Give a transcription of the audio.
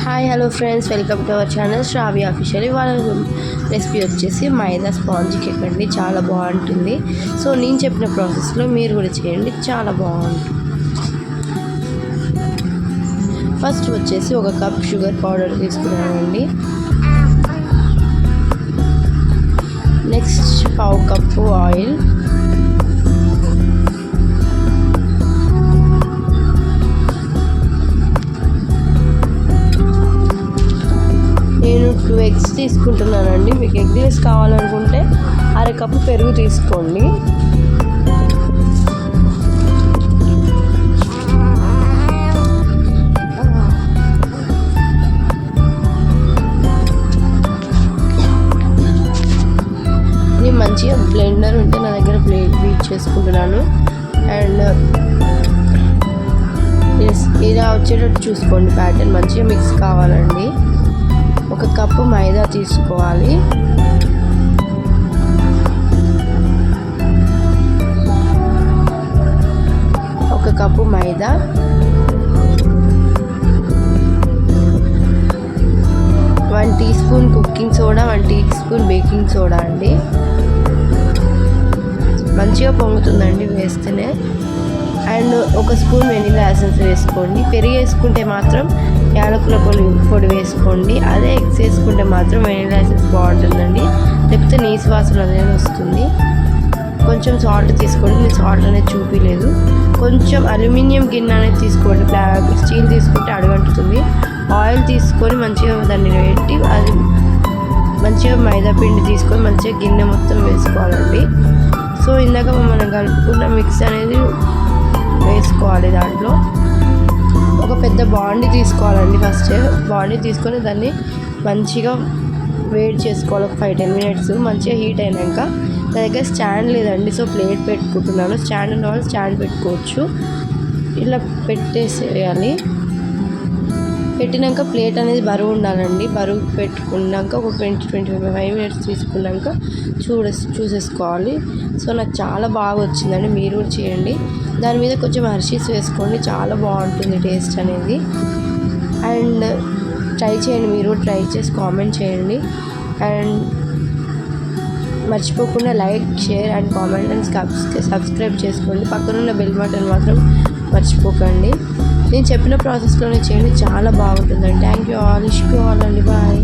Hi hello friends, welcome to our channel Shravya official. ఇవాళ recipe వచ్చేసి maida sponge cake అండి. చాలా బాగుంటుంది. సో నేను చెప్పిన ప్రాసెస్లో మీరు కూడా చేయండి, చాలా బాగుంటుంది. ఫస్ట్ వచ్చేసి ఒక కప్ షుగర్ పౌడర్ తీసుకున్నానండి. నెక్స్ట్ పావు కప్పు ఆయిల్, నేను 2 eggs తీసుకుంటున్నానండి. మీకు ఎగ్ రైస్ కావాలనుకుంటే అరకప్పు పెరుగు తీసుకోండి. నేను మంచిగా బ్లెండర్ ఉంటే నా దగ్గర బీట్ చేసుకుంటున్నాను. అండ్ ఇలా వచ్చేటట్టు చూసుకోండి, ప్యాటర్న్ మంచిగా మిక్స్ కావాలండి. ఒక కప్పు మైదా తీసుకోవాలి. ఒక cup maida, 1 teaspoon cooking soda, 1 teaspoon baking soda అండి. మంచిగా పొంగుతుందండి వేస్తేనే. అండ్ ఒక స్పూన్ వెనిలా ఎసెన్స్ వేసుకోండి. పెరుగు వేసుకుంటే మాత్రం యాలకుల పొడి వేసుకోండి. అదే ఎగ్స్ వేసుకుంటే మాత్రం వెనిలా ఎసెన్స్ బాగుంటుందండి, లేకపోతే నీసు వాసన అనేది వస్తుంది. కొంచెం సాల్ట్ తీసుకోండి. నేను సాల్ట్ అనేది చూపించలేదు. కొంచెం అల్యూమినియం గిన్నె అనేది తీసుకోండి. స్టీల్ తీసుకుంటే అడుగంటుతుంది. ఆయిల్ తీసుకొని మంచిగా దాన్ని పెట్టి అది మంచిగా మైదా పిండి తీసుకొని మంచిగా గిన్నె మొత్తం వేసుకోవాలండి. సో ఇందాక మనం కలుపుకున్న మిక్స్ అనేది వేసుకోవాలి. దాంట్లో ఒక పెద్ద బాండీ తీసుకోవాలండి. ఫస్ట్ బాండీ తీసుకొని దాన్ని మంచిగా వేడి చేసుకోవాలి. ఒక 5-10 minutes మంచిగా హీట్ అయినాక, నా దగ్గర స్టాండ్ లేదండి, సో ప్లేట్ పెట్టుకుంటున్నాను. స్టాండ్ ఉన్న వాళ్ళు స్టాండ్ పెట్టుకోవచ్చు. ఇలా పెట్టేసేయాలి. పెట్టినాక ప్లేట్ అనేది బరువు ఉండాలండి. బరువు పెట్టుకున్నాక ఒక 20-25 minutes తీసుకున్నాక చూసేసుకోవాలి. సో నాకు చాలా బాగా వచ్చిందండి, మీరు కూడా చేయండి. దాని మీద కొంచెం హర్షీస్ వేసుకోండి, చాలా బాగుంటుంది టేస్ట్ అనేది. అండ్ ట్రై చేయండి, మీరు ట్రై చేసి కామెంట్ చేయండి. అండ్ మర్చిపోకుండా like, share and comment and subscribe చేసుకోండి. పక్కనున్న బెల్ బటన్ మాత్రం మర్చిపోకండి. నేను చెప్పిన ప్రాసెస్లోనే చేయండి, చాలా బాగుంటుందండి. Thank you all. Issue all అండి. బాయ్.